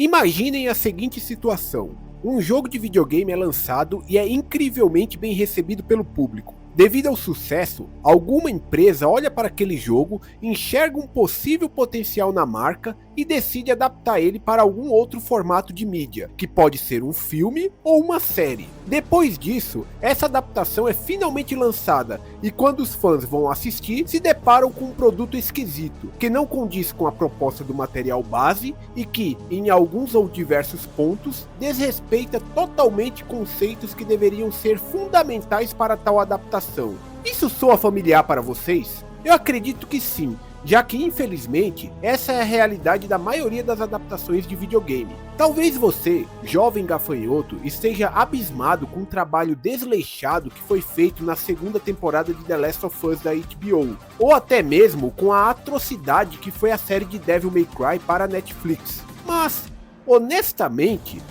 Imaginem a seguinte situação: um jogo de videogame é lançado e é incrivelmente bem recebido pelo público. Devido ao sucesso, alguma empresa olha para aquele jogo, enxerga um possível potencial na marca e decide adaptar ele para algum outro formato de mídia, que pode ser um filme ou uma série. Depois disso, essa adaptação é finalmente lançada e quando os fãs vão assistir, se deparam com um produto esquisito, que não condiz com a proposta do material base e que, em alguns ou diversos pontos, desrespeita totalmente conceitos que deveriam ser fundamentais para tal adaptação. Isso soa familiar para vocês? Eu acredito que sim, já que infelizmente essa é a realidade da maioria das adaptações de videogame. Talvez você, jovem gafanhoto, esteja abismado com o trabalho desleixado que foi feito na segunda temporada de The Last of Us da HBO, ou até mesmo com a atrocidade que foi a série de Devil May Cry para a Netflix. Mas, honestamente,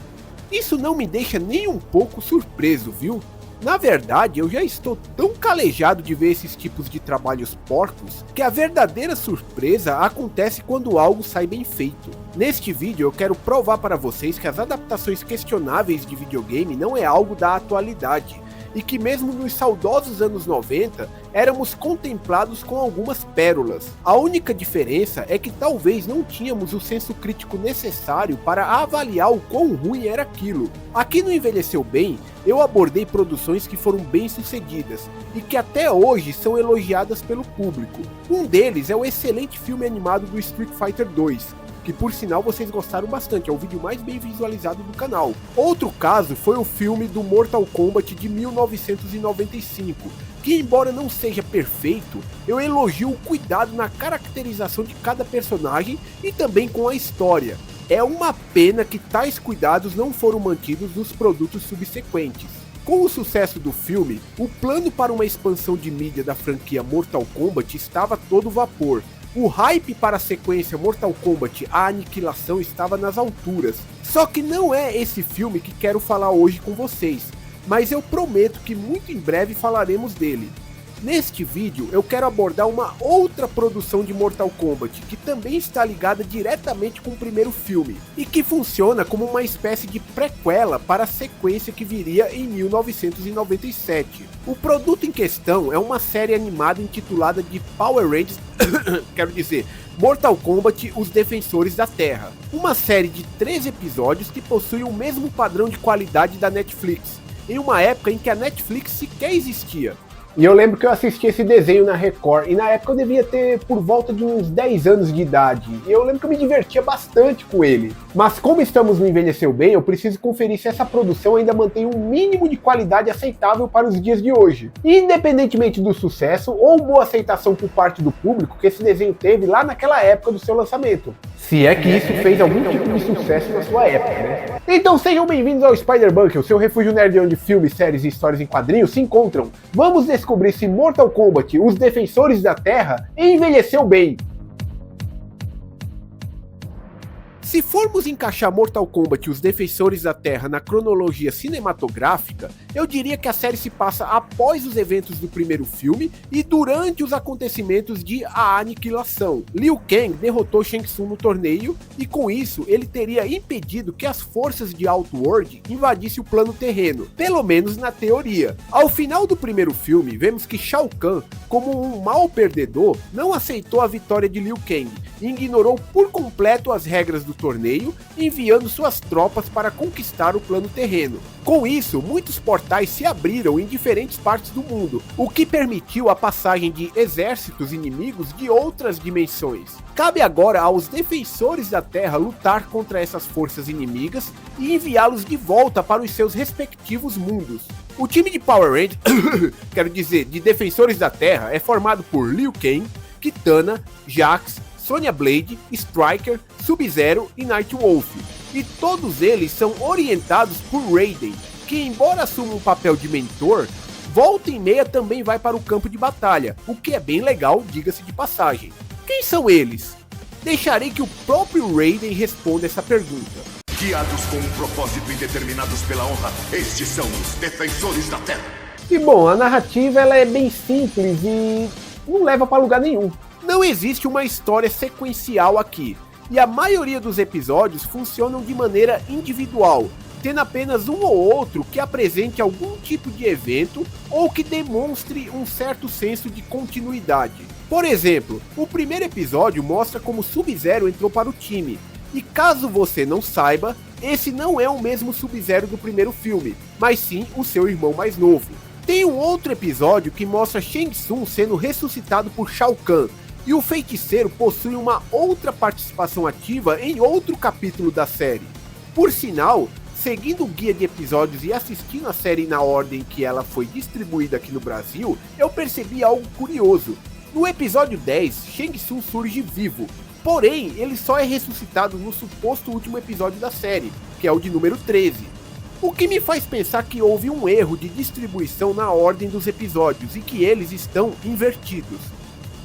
isso não me deixa nem um pouco surpreso, viu? Na verdade, eu já estou tão calejado de ver esses tipos de trabalhos porcos, que a verdadeira surpresa acontece quando algo sai bem feito. Neste vídeo eu quero provar para vocês que as adaptações questionáveis de videogame não é algo da atualidade, e que mesmo nos saudosos anos 90, éramos contemplados com algumas pérolas. A única diferença é que talvez não tínhamos o senso crítico necessário para avaliar o quão ruim era aquilo. Aqui no Envelheceu Bem, eu abordei produções que foram bem sucedidas, e que até hoje são elogiadas pelo público. Um deles é o excelente filme animado do Street Fighter 2, que por sinal vocês gostaram bastante, é o vídeo mais bem visualizado do canal. Outro caso foi o filme do Mortal Kombat de 1995, que embora não seja perfeito, eu elogio o cuidado na caracterização de cada personagem e também com a história. É uma pena que tais cuidados não foram mantidos nos produtos subsequentes. Com o sucesso do filme, o plano para uma expansão de mídia da franquia Mortal Kombat estava a todo vapor. O hype para a sequência Mortal Kombat A Aniquilação estava nas alturas. Só que não é esse filme que quero falar hoje com vocês, mas eu prometo que muito em breve falaremos dele. Neste vídeo eu quero abordar uma outra produção de Mortal Kombat, que também está ligada diretamente com o primeiro filme, e que funciona como uma espécie de prequela para a sequência que viria em 1997. O produto em questão é uma série animada intitulada de Power Rangers, Mortal Kombat Os Defensores da Terra. Uma série de 13 episódios que possui o mesmo padrão de qualidade da Netflix, em uma época em que a Netflix sequer existia. E eu lembro que eu assisti esse desenho na Record, e na época eu devia ter por volta de uns 10 anos de idade, e eu lembro que eu me divertia bastante com ele. Mas como estamos no Envelheceu Bem, eu preciso conferir se essa produção ainda mantém um mínimo de qualidade aceitável para os dias de hoje. E independentemente do sucesso ou boa aceitação por parte do público que esse desenho teve lá naquela época do seu lançamento. Se é que isso fez algum tipo de sucesso na sua época, né? Então sejam bem-vindos ao Spider Bunker, o seu refúgio nerd onde filmes, séries e histórias em quadrinhos se encontram. Vamos descobrir se Mortal Kombat, Os Defensores da Terra, envelheceu bem. Se formos encaixar Mortal Kombat Os Defensores da Terra na cronologia cinematográfica, eu diria que a série se passa após os eventos do primeiro filme e durante os acontecimentos de A Aniquilação. Liu Kang derrotou Shang Tsung no torneio e com isso ele teria impedido que as forças de Outworld invadissem o plano terreno, pelo menos na teoria. Ao final do primeiro filme, vemos que Shao Kahn, como um mau perdedor, não aceitou a vitória de Liu Kang e ignorou por completo as regras do torneio, enviando suas tropas para conquistar o plano terreno. Com isso, muitos portais se abriram em diferentes partes do mundo, o que permitiu a passagem de exércitos inimigos de outras dimensões. Cabe agora aos defensores da Terra lutar contra essas forças inimigas e enviá-los de volta para os seus respectivos mundos. O time de Power Rangers, de Defensores da Terra, é formado por Liu Kang, Kitana, Jax, Sonya Blade, Striker, Sub-Zero e Nightwolf. E todos eles são orientados por Raiden, que embora assuma um papel de mentor, volta e meia também vai para o campo de batalha, o que é bem legal, diga-se de passagem. Quem são eles? Deixarei que o próprio Raiden responda essa pergunta. Guiados com um propósito e determinados pela honra, estes são os Defensores da Terra. E bom, a narrativa ela é bem simples e não leva para lugar nenhum. Não existe uma história sequencial aqui. e a maioria dos episódios funcionam de maneira individual, tendo apenas um ou outro que apresente algum tipo de evento ou que demonstre um certo senso de continuidade. Por exemplo, o primeiro episódio mostra como Sub-Zero entrou para o time, e caso você não saiba, esse não é o mesmo Sub-Zero do primeiro filme, mas sim o seu irmão mais novo. Tem um outro episódio que mostra Shang Tsung sendo ressuscitado por Shao Kahn, e o feiticeiro possui uma outra participação ativa em outro capítulo da série. Por sinal, seguindo o guia de episódios e assistindo a série na ordem que ela foi distribuída aqui no Brasil, eu percebi algo curioso. No episódio 10, Shang Tsung surge vivo, porém ele só é ressuscitado no suposto último episódio da série, que é o de número 13. O que me faz pensar que houve um erro de distribuição na ordem dos episódios e que eles estão invertidos.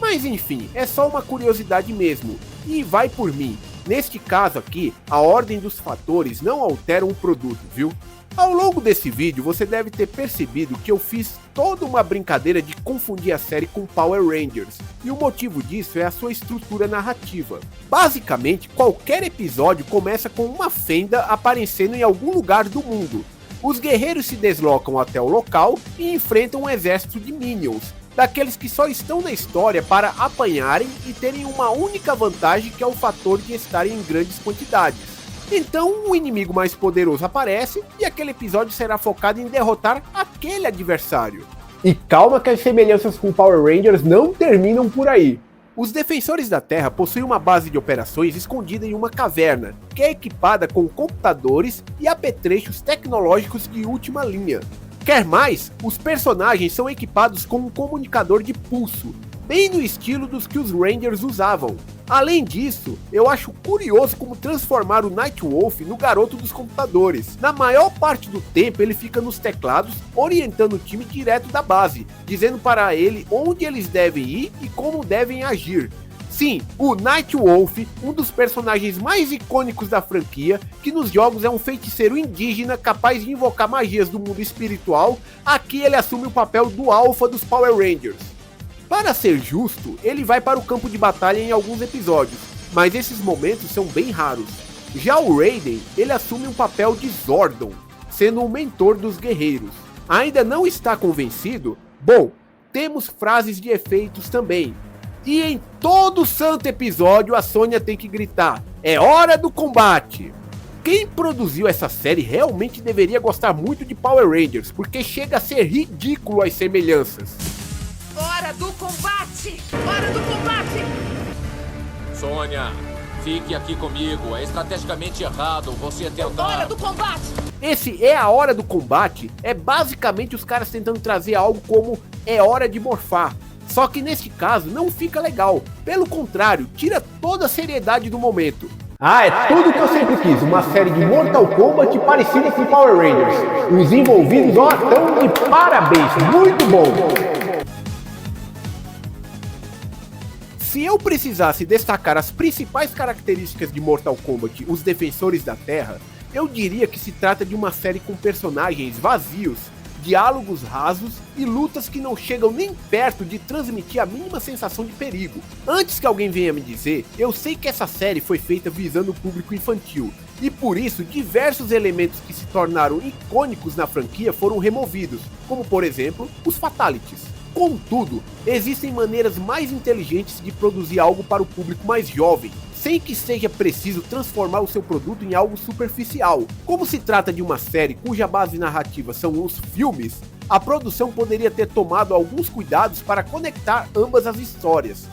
Mas enfim, é só uma curiosidade mesmo, e vai por mim. Neste caso aqui, a ordem dos fatores não altera um produto, viu? Ao longo desse vídeo, você deve ter percebido que eu fiz toda uma brincadeira de confundir a série com Power Rangers, e o motivo disso é a sua estrutura narrativa. Basicamente, qualquer episódio começa com uma fenda aparecendo em algum lugar do mundo. Os guerreiros se deslocam até o local e enfrentam um exército de Minions, daqueles que só estão na história para apanharem e terem uma única vantagem, que é o fator de estarem em grandes quantidades. Então um inimigo mais poderoso aparece e aquele episódio será focado em derrotar aquele adversário. E calma que as semelhanças com Power Rangers não terminam por aí. Os Defensores da Terra possuem uma base de operações escondida em uma caverna, que é equipada com computadores e apetrechos tecnológicos de última linha. Quer mais? Os personagens são equipados com um comunicador de pulso, bem no estilo dos que os Rangers usavam. Além disso, eu acho curioso como transformar o Nightwolf no garoto dos computadores. Na maior parte do tempo ele fica nos teclados, orientando o time direto da base, dizendo para ele onde eles devem ir e como devem agir. Sim, o Nightwolf, um dos personagens mais icônicos da franquia, que nos jogos é um feiticeiro indígena capaz de invocar magias do mundo espiritual, aqui ele assume o papel do alfa dos Power Rangers. Para ser justo, ele vai para o campo de batalha em alguns episódios, mas esses momentos são bem raros. Já o Raiden, ele assume um papel de Zordon, sendo o mentor dos guerreiros. Ainda não está convencido? Bom, temos frases de efeitos também. E em todo santo episódio a Sônia tem que gritar: é hora do combate! Quem produziu essa série realmente deveria gostar muito de Power Rangers, porque chega a ser ridículo as semelhanças. Hora do combate! Hora do combate! Sônia, fique aqui comigo. É estrategicamente errado você tentar... Hora do combate! Esse é a hora do combate é basicamente os caras tentando trazer algo como é hora de morfar. Só que neste caso não fica legal, pelo contrário, tira toda a seriedade do momento. Ah, é tudo que eu sempre quis, uma série de Mortal Kombat parecida com Power Rangers. Os envolvidos, ó, estão de parabéns, muito bom. Se eu precisasse destacar as principais características de Mortal Kombat, os Defensores da Terra, eu diria que se trata de uma série com personagens vazios, diálogos rasos e lutas que não chegam nem perto de transmitir a mínima sensação de perigo. Antes que alguém venha me dizer, eu sei que essa série foi feita visando o público infantil, e por isso diversos elementos que se tornaram icônicos na franquia foram removidos, como por exemplo, os Fatalities. Contudo, existem maneiras mais inteligentes de produzir algo para o público mais jovem, sem que seja preciso transformar o seu produto em algo superficial. Como se trata de uma série cuja base narrativa são os filmes, a produção poderia ter tomado alguns cuidados para conectar ambas as histórias.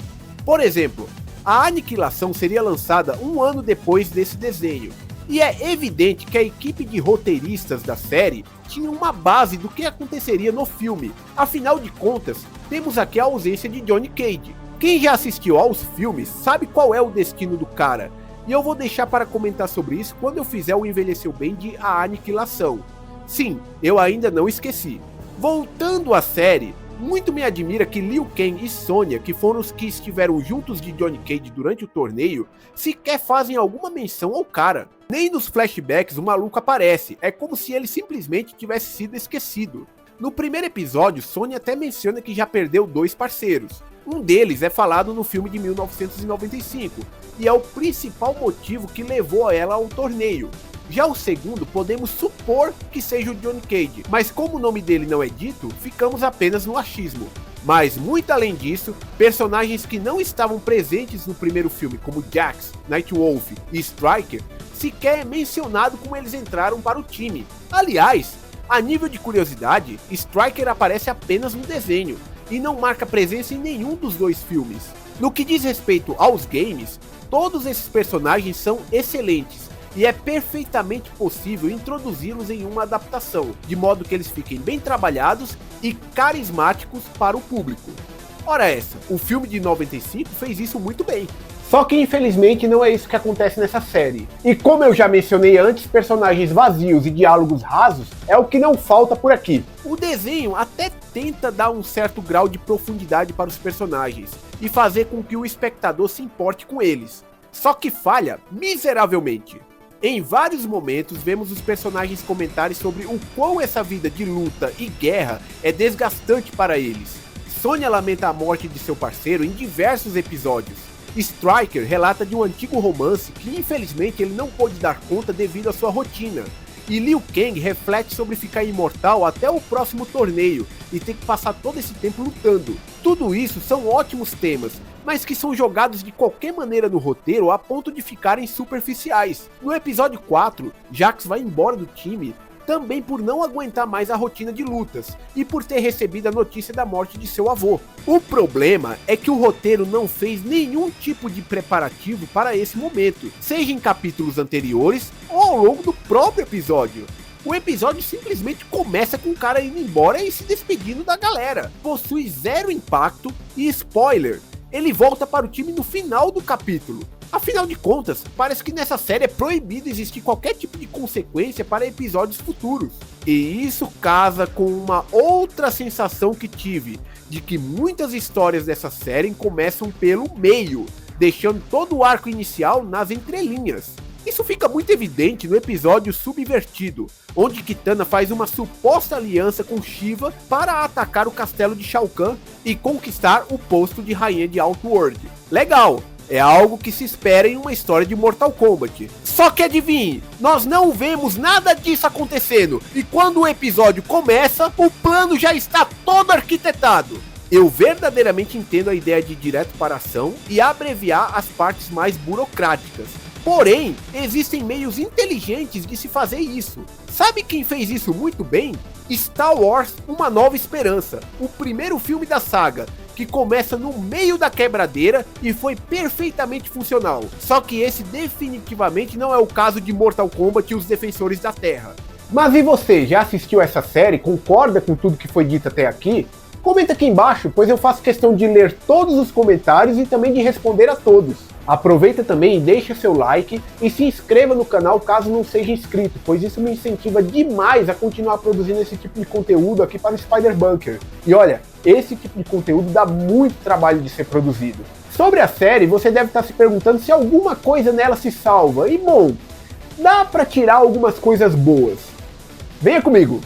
Por exemplo, a Aniquilação seria lançada um ano depois desse desenho, e é evidente que a equipe de roteiristas da série tinha uma base do que aconteceria no filme. Afinal de contas, temos aqui a ausência de Johnny Cage. Quem já assistiu aos filmes sabe qual é o destino do cara, e eu vou deixar para comentar sobre isso quando eu fizer o Envelheceu Bem de A Aniquilação. Sim, eu ainda não esqueci. Voltando à série, muito me admira que Liu Kang e Sonya, que foram os que estiveram juntos de Johnny Cage durante o torneio, sequer fazem alguma menção ao cara. Nem nos flashbacks o maluco aparece, é como se ele simplesmente tivesse sido esquecido. No primeiro episódio, Sonya até menciona que já perdeu 2 parceiros, Um deles é falado no filme de 1995, e é o principal motivo que levou ela ao torneio. Já o segundo podemos supor que seja o Johnny Cage, mas como o nome dele não é dito, ficamos apenas no achismo. Mas muito além disso, personagens que não estavam presentes no primeiro filme, como Jax, Nightwolf e Stryker, sequer é mencionado como eles entraram para o time. Aliás, a nível de curiosidade, Stryker aparece apenas no desenho, e não marca presença em nenhum dos dois filmes. No que diz respeito aos games, todos esses personagens são excelentes, e é perfeitamente possível introduzi-los em uma adaptação, de modo que eles fiquem bem trabalhados e carismáticos para o público. Ora essa, o filme de 95 fez isso muito bem. Só que infelizmente não é isso que acontece nessa série. E como eu já mencionei antes, personagens vazios e diálogos rasos é o que não falta por aqui. O desenho até tenta dar um certo grau de profundidade para os personagens e fazer com que o espectador se importe com eles. Só que falha miseravelmente. Em vários momentos vemos os personagens comentarem sobre o quão essa vida de luta e guerra é desgastante para eles. Sonya lamenta a morte de seu parceiro em diversos episódios. Stryker relata de um antigo romance que infelizmente ele não pôde dar conta devido à sua rotina. E Liu Kang reflete sobre ficar imortal até o próximo torneio e ter que passar todo esse tempo lutando. Tudo isso são ótimos temas, mas que são jogados de qualquer maneira no roteiro a ponto de ficarem superficiais. No episódio 4, Jax vai embora do time também por não aguentar mais a rotina de lutas e por ter recebido a notícia da morte de seu avô. O problema é que o roteiro não fez nenhum tipo de preparativo para esse momento, seja em capítulos anteriores ou ao longo do próprio episódio. O episódio simplesmente começa com o cara indo embora e se despedindo da galera. Possui zero impacto e, spoiler, ele volta para o time no final do capítulo. Afinal de contas, parece que nessa série é proibido existir qualquer tipo de consequência para episódios futuros. E isso casa com uma outra sensação que tive, de que muitas histórias dessa série começam pelo meio, deixando todo o arco inicial nas entrelinhas. Isso fica muito evidente no episódio Subvertido, onde Kitana faz uma suposta aliança com Shiva para atacar o castelo de Shao Kahn e conquistar o posto de rainha de Outworld. Legal! É algo que se espera em uma história de Mortal Kombat. Só que adivinhe, nós não vemos nada disso acontecendo. E quando o episódio começa, o plano já está todo arquitetado. Eu verdadeiramente entendo a ideia de ir direto para a ação e abreviar as partes mais burocráticas. Porém, existem meios inteligentes de se fazer isso. Sabe quem fez isso muito bem? Star Wars Uma Nova Esperança, o primeiro filme da saga, que começa no meio da quebradeira e foi perfeitamente funcional. Só que esse definitivamente não é o caso de Mortal Kombat e os Defensores da Terra. Mas e você, já assistiu essa série? Concorda com tudo que foi dito até aqui? Comenta aqui embaixo, pois eu faço questão de ler todos os comentários e também de responder a todos. Aproveita também e deixa seu like e se inscreva no canal caso não seja inscrito, pois isso me incentiva demais a continuar produzindo esse tipo de conteúdo aqui para o Spider Bunker. E olha, esse tipo de conteúdo dá muito trabalho de ser produzido. Sobre a série, você deve estar se perguntando se alguma coisa nela se salva. E bom, dá para tirar algumas coisas boas. Venha comigo!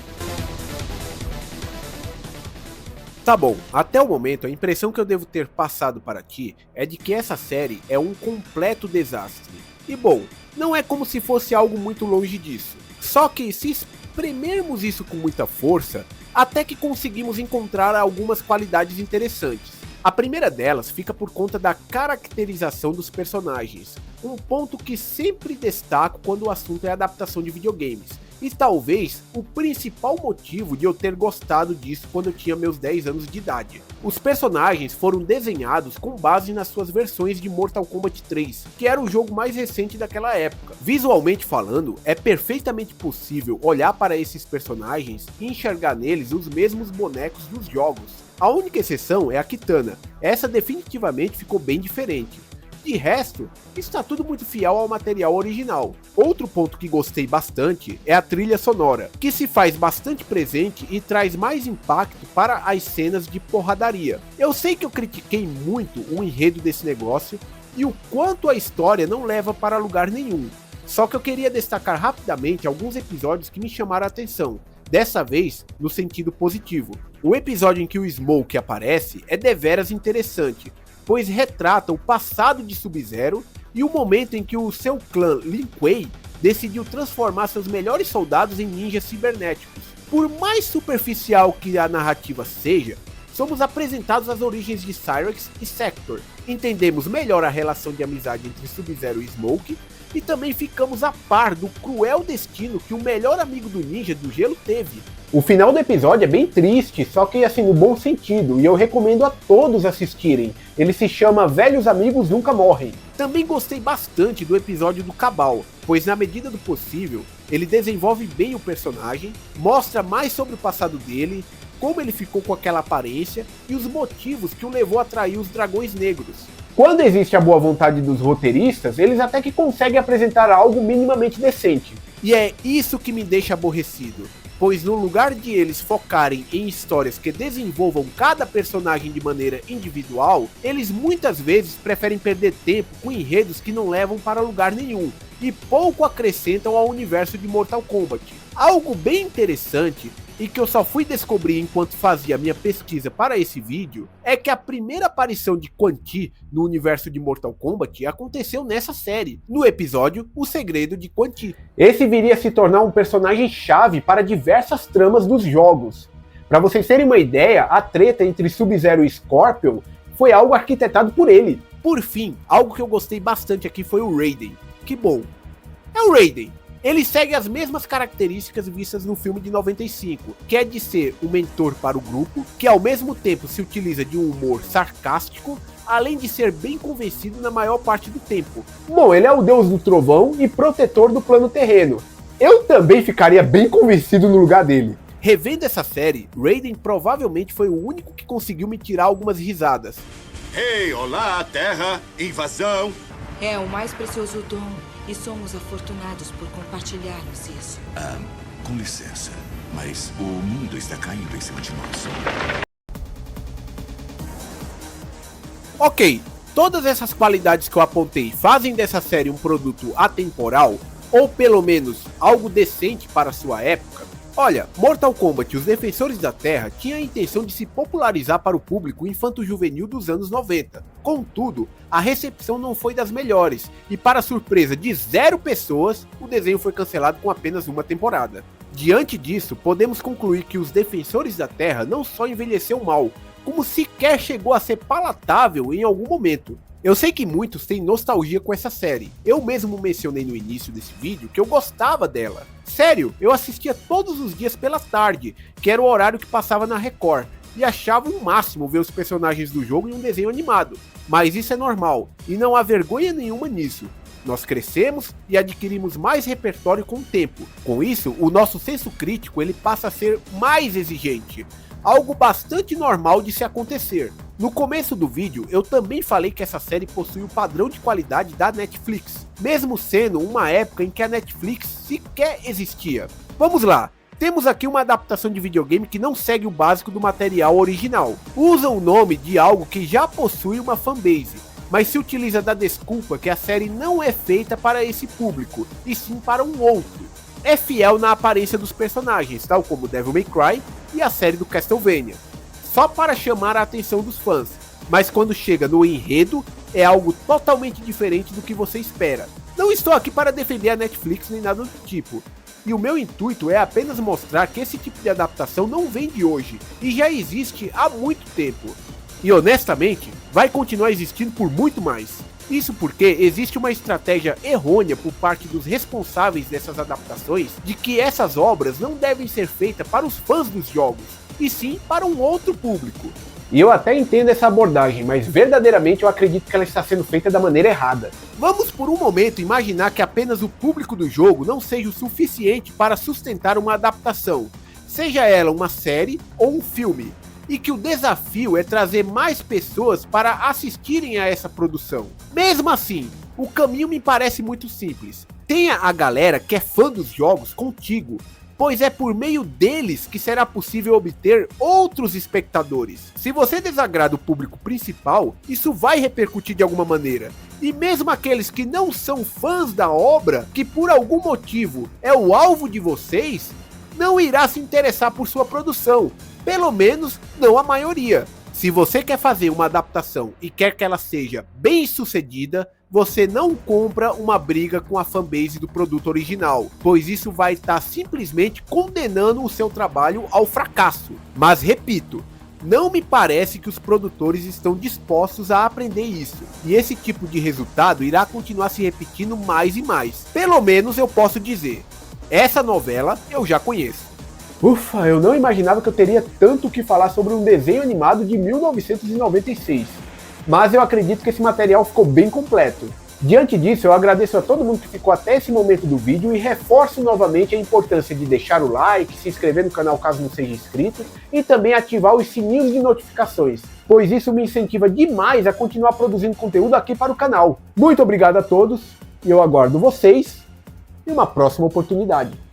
Tá bom, até o momento a impressão que eu devo ter passado para ti é de que essa série é um completo desastre. E bom, não é como se fosse algo muito longe disso. Só que se espremermos isso com muita força, até que conseguimos encontrar algumas qualidades interessantes. A primeira delas fica por conta da caracterização dos personagens, um ponto que sempre destaco quando o assunto é adaptação de videogames. E talvez o principal motivo de eu ter gostado disso quando eu tinha meus 10 anos de idade. Os personagens foram desenhados com base nas suas versões de Mortal Kombat 3, que era o jogo mais recente daquela época. Visualmente falando, é perfeitamente possível olhar para esses personagens e enxergar neles os mesmos bonecos dos jogos. A única exceção é a Kitana, essa definitivamente ficou bem diferente. De resto, está tudo muito fiel ao material original. Outro ponto que gostei bastante é a trilha sonora, que se faz bastante presente e traz mais impacto para as cenas de porradaria. Eu sei que eu critiquei muito o enredo desse negócio e o quanto a história não leva para lugar nenhum. Só que eu queria destacar rapidamente alguns episódios que me chamaram a atenção, dessa vez no sentido positivo. O episódio em que o Smoke aparece é deveras interessante, pois retrata o passado de Sub-Zero e o momento em que o seu clã Lin Kuei decidiu transformar seus melhores soldados em ninjas cibernéticos. Por mais superficial que a narrativa seja, somos apresentados às origens de Cyrax e Sector, entendemos melhor a relação de amizade entre Sub-Zero e Smoke, e também ficamos a par do cruel destino que o melhor amigo do ninja do gelo teve. O final do episódio é bem triste, só que assim, no bom sentido, e eu recomendo a todos assistirem. Ele se chama Velhos Amigos Nunca Morrem. Também gostei bastante do episódio do Cabal, pois na medida do possível, ele desenvolve bem o personagem, mostra mais sobre o passado dele, como ele ficou com aquela aparência e os motivos que o levou a atrair os dragões negros. Quando existe a boa vontade dos roteiristas, eles até que conseguem apresentar algo minimamente decente. E é isso que me deixa aborrecido, pois no lugar de eles focarem em histórias que desenvolvam cada personagem de maneira individual, eles muitas vezes preferem perder tempo com enredos que não levam para lugar nenhum e pouco acrescentam ao universo de Mortal Kombat. Algo bem interessante e que eu só fui descobrir enquanto fazia minha pesquisa para esse vídeo, é que a primeira aparição de Quan Chi no universo de Mortal Kombat aconteceu nessa série, no episódio O Segredo de Quan Chi. Esse viria a se tornar um personagem chave para diversas tramas dos jogos. Para vocês terem uma ideia, a treta entre Sub-Zero e Scorpion foi algo arquitetado por ele. Por fim, algo que eu gostei bastante aqui foi o Raiden. Que bom, é o Raiden. Ele segue as mesmas características vistas no filme de 95, que é de ser um mentor para o grupo, que ao mesmo tempo se utiliza de um humor sarcástico, além de ser bem convencido na maior parte do tempo. Bom, ele é o deus do trovão e protetor do plano terreno. Eu também ficaria bem convencido no lugar dele. Revendo essa série, Raiden provavelmente foi o único que conseguiu me tirar algumas risadas. Hey, olá, Terra! Invasão! É o mais precioso dom. E somos afortunados por compartilharmos isso. Com licença, mas o mundo está caindo em cima de nós. Ok, todas essas qualidades que eu apontei fazem dessa série um produto atemporal, ou pelo menos algo decente para sua época. Olha, Mortal Kombat, os Defensores da Terra, tinha a intenção de se popularizar para o público infanto-juvenil dos anos 90. Contudo, a recepção não foi das melhores, e para surpresa de 0 pessoas, o desenho foi cancelado com apenas uma temporada. Diante disso, podemos concluir que os Defensores da Terra não só envelheceu mal, como sequer chegou a ser palatável em algum momento. Eu sei que muitos têm nostalgia com essa série, eu mesmo mencionei no início desse vídeo que eu gostava dela. Sério, eu assistia todos os dias pela tarde, que era o horário que passava na Record, e achava o máximo ver os personagens do jogo em um desenho animado. Mas isso é normal, e não há vergonha nenhuma nisso. Nós crescemos e adquirimos mais repertório com o tempo. Com isso, o nosso senso crítico ele passa a ser mais exigente. Algo bastante normal de se acontecer. No começo do vídeo, eu também falei que essa série possui o padrão de qualidade da Netflix, mesmo sendo uma época em que a Netflix sequer existia. Vamos lá, temos aqui uma adaptação de videogame que não segue o básico do material original. Usa o nome de algo que já possui uma fanbase, mas se utiliza da desculpa que a série não é feita para esse público, e sim para um outro. É fiel na aparência dos personagens, tal como Devil May Cry e a série do Castlevania, só para chamar a atenção dos fãs, mas quando chega no enredo, é algo totalmente diferente do que você espera. Não estou aqui para defender a Netflix nem nada do tipo, e o meu intuito é apenas mostrar que esse tipo de adaptação não vem de hoje, e já existe há muito tempo. E honestamente, vai continuar existindo por muito mais. Isso porque existe uma estratégia errônea por parte dos responsáveis dessas adaptações de que essas obras não devem ser feitas para os fãs dos jogos, e sim para um outro público. E eu até entendo essa abordagem, mas verdadeiramente eu acredito que ela está sendo feita da maneira errada. Vamos por um momento imaginar que apenas o público do jogo não seja o suficiente para sustentar uma adaptação, seja ela uma série ou um filme, e que o desafio é trazer mais pessoas para assistirem a essa produção. Mesmo assim, o caminho me parece muito simples. Tenha a galera que é fã dos jogos contigo, pois é por meio deles que será possível obter outros espectadores. Se você desagrada o público principal, isso vai repercutir de alguma maneira. E mesmo aqueles que não são fãs da obra, que por algum motivo é o alvo de vocês, não irá se interessar por sua produção, pelo menos não a maioria. Se você quer fazer uma adaptação e quer que ela seja bem sucedida, você não compra uma briga com a fanbase do produto original, pois isso vai estar simplesmente condenando o seu trabalho ao fracasso. Mas repito, não me parece que os produtores estão dispostos a aprender isso, e esse tipo de resultado irá continuar se repetindo mais e mais. Pelo menos eu posso dizer, essa novela eu já conheço. Ufa, eu não imaginava que eu teria tanto o que falar sobre um desenho animado de 1996. Mas eu acredito que esse material ficou bem completo. Diante disso, eu agradeço a todo mundo que ficou até esse momento do vídeo e reforço novamente a importância de deixar o like, se inscrever no canal caso não seja inscrito e também ativar os sininhos de notificações, pois isso me incentiva demais a continuar produzindo conteúdo aqui para o canal. Muito obrigado a todos e eu aguardo vocês em uma próxima oportunidade.